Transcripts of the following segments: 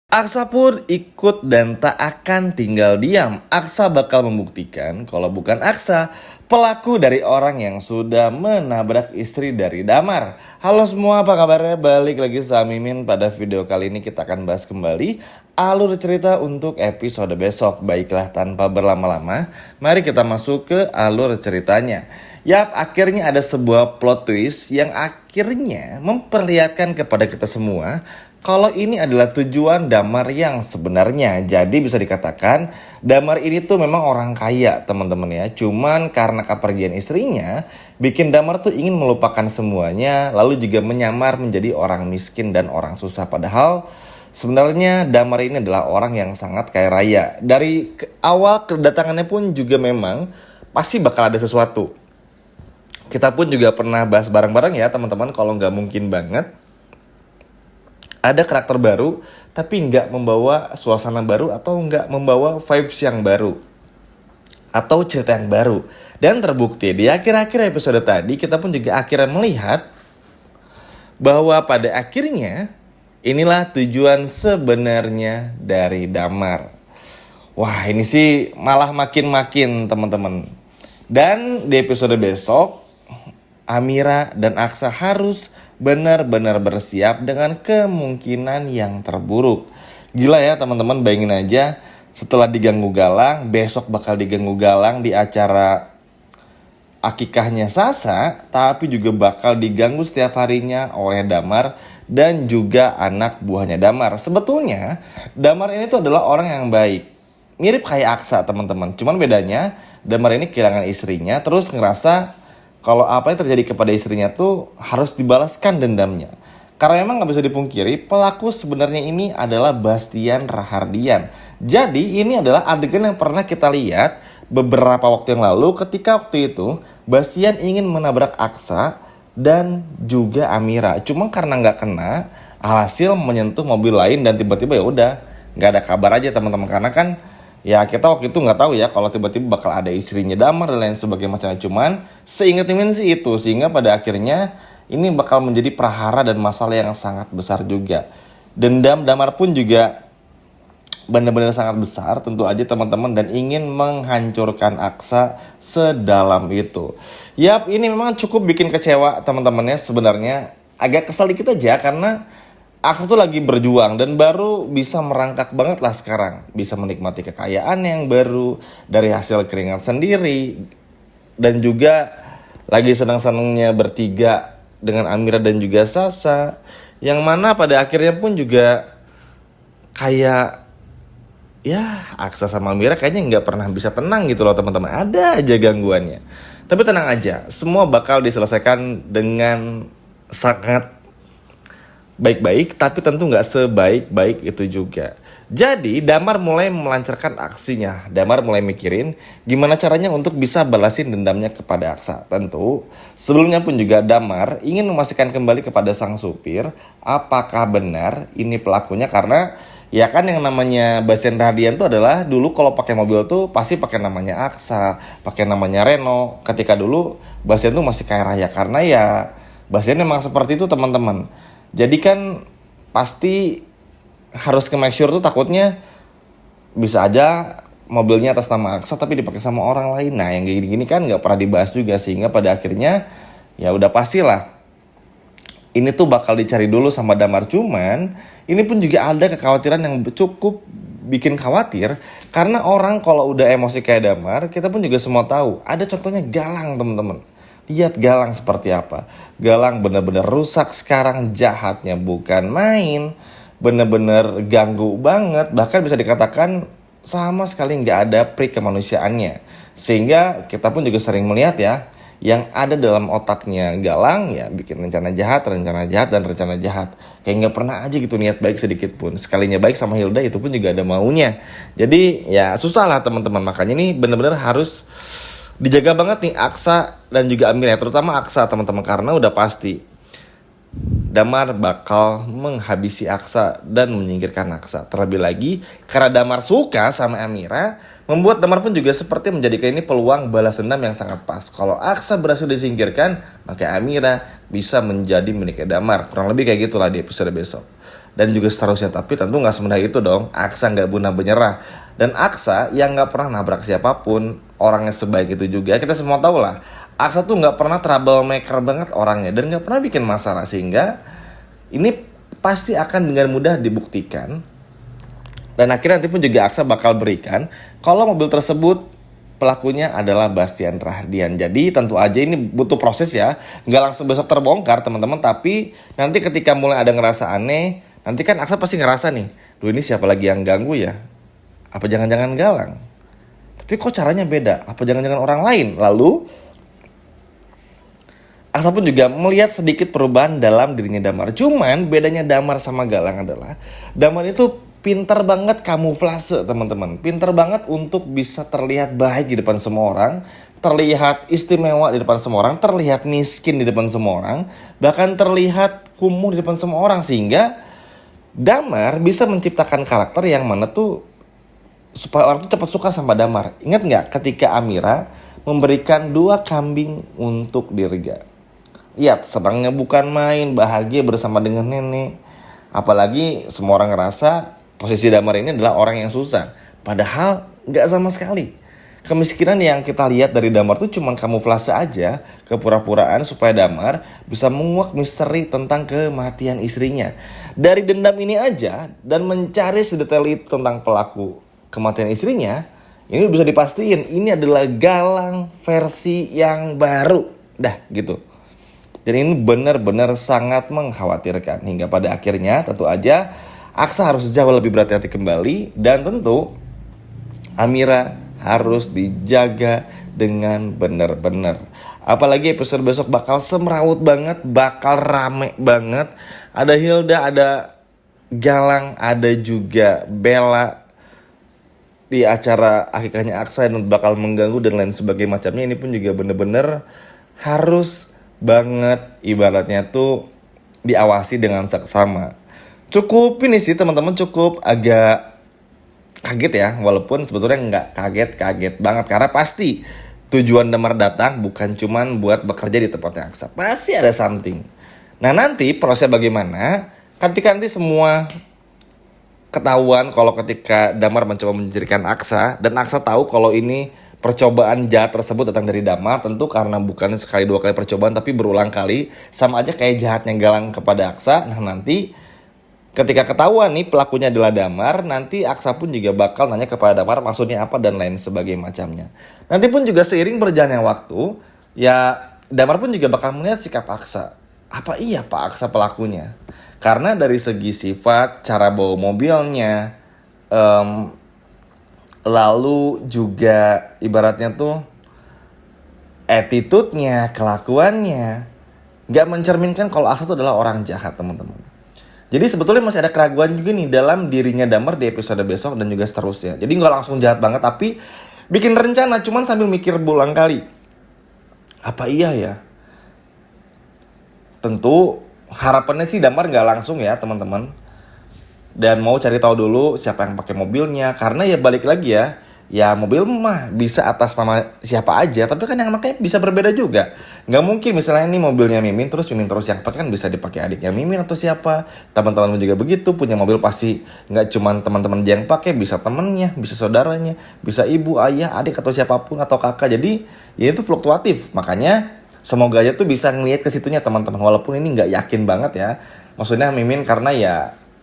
Aksa pun ikut dan tak akan tinggal diam. Aksa bakal membuktikan kalau bukan Aksa, pelaku dari orang yang sudah menabrak istri dari Damar. Halo semua, apa kabarnya? Balik lagi sama Mimin. Pada video kali ini kita akan bahas kembali alur cerita untuk episode besok. Baiklah, tanpa berlama-lama, mari kita masuk ke alur ceritanya. Yap, akhirnya ada sebuah plot twist yang akhirnya memperlihatkan kepada kita semua kalau ini adalah tujuan Damar yang sebenarnya. Jadi bisa dikatakan Damar ini tuh memang orang kaya, teman-teman ya. Cuman karena kepergian istrinya bikin Damar tuh ingin melupakan semuanya, lalu juga menyamar menjadi orang miskin dan orang susah. Padahal sebenarnya Damar ini adalah orang yang sangat kaya raya. Dari awal kedatangannya pun juga memang pasti bakal ada sesuatu. Kita pun juga pernah bahas bareng-bareng ya teman-teman, kalau nggak mungkin banget ada karakter baru tapi nggak membawa suasana baru atau nggak membawa vibes yang baru atau cerita yang baru. Dan terbukti di akhir-akhir episode tadi kita pun juga akhirnya melihat bahwa pada akhirnya inilah tujuan sebenarnya dari Damar. Wah, ini sih malah makin-makin teman-teman. Dan di episode besok Amira dan Aksa harus benar-benar bersiap dengan kemungkinan yang terburuk. Gila ya teman-teman, bayangin aja setelah diganggu Galang, besok bakal diganggu Galang di acara akikahnya Sasa, tapi juga bakal diganggu setiap harinya oleh Damar dan juga anak buahnya Damar. Sebetulnya Damar ini tuh adalah orang yang baik, mirip kayak Aksa teman-teman. Cuman bedanya Damar ini kehilangan istrinya, terus ngerasa kalau apa yang terjadi kepada istrinya tuh harus dibalaskan dendamnya. Karena memang gak bisa dipungkiri, pelaku sebenarnya ini adalah Bastian Rahardian. Jadi ini adalah adegan yang pernah kita lihat beberapa waktu yang lalu, ketika waktu itu Bastian ingin menabrak Aksa dan juga Amira. Cuma karena gak kena, alhasil menyentuh mobil lain dan tiba-tiba ya udah gak ada kabar aja teman-teman. Karena kan ya kita waktu itu nggak tahu ya kalau tiba-tiba bakal ada istrinya Damar dan lain sebagainya macamnya. Cuman seingat Mimin sih itu, sehingga pada akhirnya ini bakal menjadi prahara dan masalah yang sangat besar juga. Dendam Damar pun juga benar-benar sangat besar tentu aja teman-teman, dan ingin menghancurkan Aksa sedalam itu. Yap, ini memang cukup bikin kecewa teman-temannya. Sebenarnya agak kesal dikit aja karena Aksa tuh lagi berjuang dan baru bisa merangkak banget lah sekarang. Bisa menikmati kekayaan yang baru dari hasil keringat sendiri. Dan juga lagi senang-senangnya bertiga dengan Amira dan juga Sasa. Yang mana pada akhirnya pun juga kayak ya Aksa sama Amira kayaknya gak pernah bisa tenang gitu loh teman-teman. Ada aja gangguannya. Tapi tenang aja, semua bakal diselesaikan dengan sangat baik-baik, tapi tentu nggak sebaik-baik itu juga. Jadi Damar mulai melancarkan aksinya. Damar mulai mikirin gimana caranya untuk bisa balasin dendamnya kepada Aksa. Tentu sebelumnya pun juga Damar ingin memastikan kembali kepada sang supir apakah benar ini pelakunya. Karena ya kan yang namanya Bastian Rahardian tuh adalah dulu kalau pakai mobil tuh pasti pakai namanya Aksa, pakai namanya Reno. Ketika dulu Bastian tuh masih kaya raya, karena ya Bastian memang seperti itu teman-teman. Jadi kan pasti harus ke make sure tuh, takutnya bisa aja mobilnya atas nama Aksa tapi dipakai sama orang lain. Nah yang kayak gini kan gak pernah dibahas juga, sehingga pada akhirnya ya udah pastilah ini tuh bakal dicari dulu sama Damar. Cuman ini pun juga ada kekhawatiran yang cukup bikin khawatir, karena orang kalau udah emosi kayak Damar, kita pun juga semua tahu ada contohnya Galang teman-teman. Lihat Galang seperti apa. Galang benar-benar rusak sekarang, jahatnya bukan main. Benar-benar ganggu banget. Bahkan bisa dikatakan sama sekali nggak ada pri kemanusiaannya. Sehingga kita pun juga sering melihat ya, yang ada dalam otaknya Galang ya bikin rencana jahat, dan rencana jahat. Kayak nggak pernah aja gitu niat baik sedikit pun. Sekalinya baik sama Hilda itu pun juga ada maunya. Jadi ya susah lah teman-teman. Makanya ini benar-benar harus dijaga banget nih Aksa dan juga Amira, terutama Aksa teman-teman, karena udah pasti Damar bakal menghabisi Aksa dan menyingkirkan Aksa. Terlebih lagi karena Damar suka sama Amira, membuat Damar pun juga seperti menjadikan ini peluang balas dendam yang sangat pas. Kalau Aksa berhasil disingkirkan, maka Amira bisa menjadi miliknya Damar. Kurang lebih kayak gitulah di episode besok. dan juga seterusnya. Tapi tentu nggak semudah itu dong. Aksa nggak pernah menyerah. Dan Aksa yang nggak pernah nabrak siapapun, orangnya sebaik itu juga. Kita semua tahu lah, Aksa tuh nggak pernah troublemaker banget orangnya dan nggak pernah bikin masalah, sehingga ini pasti akan dengan mudah dibuktikan. Dan akhirnya nanti pun juga Aksa bakal berikan kalau mobil tersebut pelakunya adalah Bastian Rahadian. Jadi tentu aja ini butuh proses ya, nggak langsung besok terbongkar teman-teman. Tapi nanti ketika mulai ada ngerasa aneh, nanti kan Aksa pasti ngerasa nih, duh ini siapa lagi yang ganggu ya? Apa jangan-jangan Galang? Tapi kok caranya beda? Apa jangan-jangan orang lain? Lalu Aksa pun juga melihat sedikit perubahan dalam dirinya Damar. Cuman bedanya Damar sama Galang adalah Damar itu pintar banget kamuflase teman-teman. Pintar banget untuk bisa terlihat baik di depan semua orang, terlihat istimewa di depan semua orang, terlihat miskin di depan semua orang, bahkan terlihat kumuh di depan semua orang. Sehingga Damar bisa menciptakan karakter yang mana tuh supaya orang tuh cepat suka sama Damar. Ingat nggak ketika Amira memberikan 2 kambing untuk Dirga? Lihat, senangnya bukan main, bahagia bersama dengan nenek. Apalagi semua orang ngerasa posisi Damar ini adalah orang yang susah. Padahal nggak sama sekali. Kemiskinan yang kita lihat dari Damar tuh cuma kamuflase aja, kepura-puraan supaya Damar bisa menguak misteri tentang kematian istrinya. Dari dendam ini aja dan mencari sedetail itu tentang pelaku kematian istrinya, ini bisa dipastiin ini adalah Galang versi yang baru. Dah gitu. Dan ini benar-benar sangat mengkhawatirkan. Hingga pada akhirnya tentu aja Aksa harus jauh lebih berhati-hati kembali. Dan tentu Amira harus dijaga dengan benar-benar. Apalagi episode besok bakal semrawut banget, bakal rame banget. Ada Hilda, ada Galang, ada juga Bella di acara akikahnya Aksa dan bakal mengganggu dan lain sebagainya macamnya. Ini pun juga bener-bener harus banget ibaratnya tuh diawasi dengan seksama. Cukup ini sih teman-teman, cukup agak kaget ya, walaupun sebetulnya nggak kaget-kaget banget karena pasti tujuan Damar datang bukan cuman buat bekerja di tempatnya Aksa, pasti ada something. Nah nanti prosesnya bagaimana ketika nanti semua ketahuan kalau ketika Damar mencoba menyingkirkan Aksa dan Aksa tahu kalau ini percobaan jahat tersebut datang dari Damar, tentu karena bukan sekali 2 kali percobaan tapi berulang kali, sama aja kayak jahatnya Galang kepada Aksa. Nah nanti ketika ketahuan nih pelakunya adalah Damar, nanti Aksa pun juga bakal nanya kepada Damar maksudnya apa dan lain sebagainya macamnya. Nanti pun juga seiring berjalannya waktu, ya Damar pun juga bakal melihat sikap Aksa. Apa iya Pak Aksa pelakunya? Karena dari segi sifat, cara bawa mobilnya, lalu juga ibaratnya tuh attitude-nya, kelakuannya gak mencerminkan kalau Aksa itu adalah orang jahat teman-teman. Jadi sebetulnya masih ada keraguan juga nih dalam dirinya Damar di episode besok dan juga seterusnya. Jadi gak langsung jahat banget tapi bikin rencana cuman sambil mikir berulang kali. Apa iya ya? Tentu harapannya sih Damar gak langsung ya teman-teman. Dan mau cari tahu dulu siapa yang pakai mobilnya. Karena ya balik lagi ya, ya mobil mah bisa atas nama siapa aja, tapi kan yang makanya bisa berbeda juga. Nggak mungkin misalnya ini mobilnya Mimin terus yang pakai, kan bisa dipakai adiknya Mimin atau siapa. Teman-teman juga begitu, punya mobil pasti nggak cuma teman-teman aja yang pakai, bisa temennya, bisa saudaranya, bisa ibu, ayah, adik atau siapapun atau kakak. Jadi ya itu fluktuatif. Makanya semoga aja tuh bisa ngelihat ke situnya teman-teman, walaupun ini nggak yakin banget ya. Maksudnya Mimin karena ya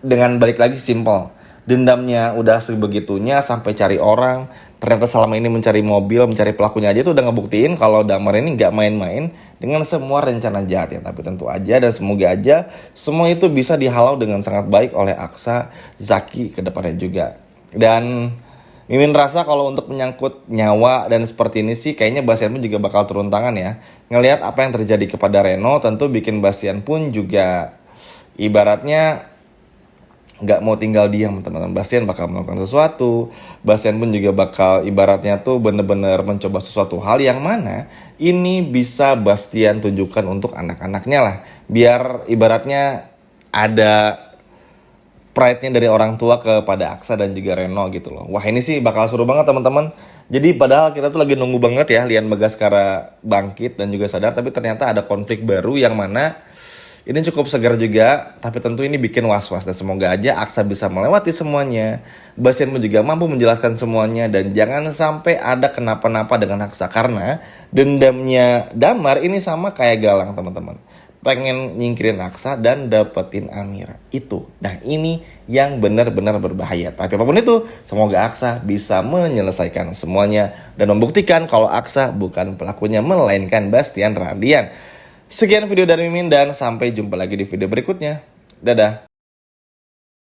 dengan balik lagi simple. Dendamnya udah sebegitunya sampai cari orang. Ternyata selama ini mencari mobil, mencari pelakunya aja tuh udah ngebuktiin kalau Damar ini gak main-main dengan semua rencana jahatnya. Tapi tentu aja dan semoga aja semua itu bisa dihalau dengan sangat baik oleh Aksa, Zaki ke depannya juga. Dan Mimin rasa kalau untuk menyangkut nyawa dan seperti ini sih kayaknya Bastian pun juga bakal turun tangan ya. Ngelihat apa yang terjadi kepada Reno tentu bikin Bastian pun juga ibaratnya nggak mau tinggal diam teman-teman. Bastian bakal melakukan sesuatu. Bastian pun juga bakal ibaratnya tuh bener-bener mencoba sesuatu hal yang mana ini bisa Bastian tunjukkan untuk anak-anaknya lah. Biar ibaratnya ada pride-nya dari orang tua kepada Aksa dan juga Reno gitu loh. Wah ini sih bakal seru banget teman-teman. Jadi padahal kita tuh lagi nunggu banget ya Lian Bagaskara bangkit dan juga sadar, tapi ternyata ada konflik baru yang mana Ini cukup segar juga, tapi tentu ini bikin was-was dan semoga aja Aksa bisa melewati semuanya. Basian pun juga mampu menjelaskan semuanya dan jangan sampai ada kenapa-napa dengan Aksa karena dendamnya Damar ini sama kayak Galang, teman-teman. Pengen nyingkirin Aksa dan dapetin Amira. Itu. Nah, ini yang benar-benar berbahaya. Tapi apapun itu, semoga Aksa bisa menyelesaikan semuanya dan membuktikan kalau Aksa bukan pelakunya melainkan Bastian Radian. Sekian video dari Mimin dan sampai jumpa lagi di video berikutnya. Dadah.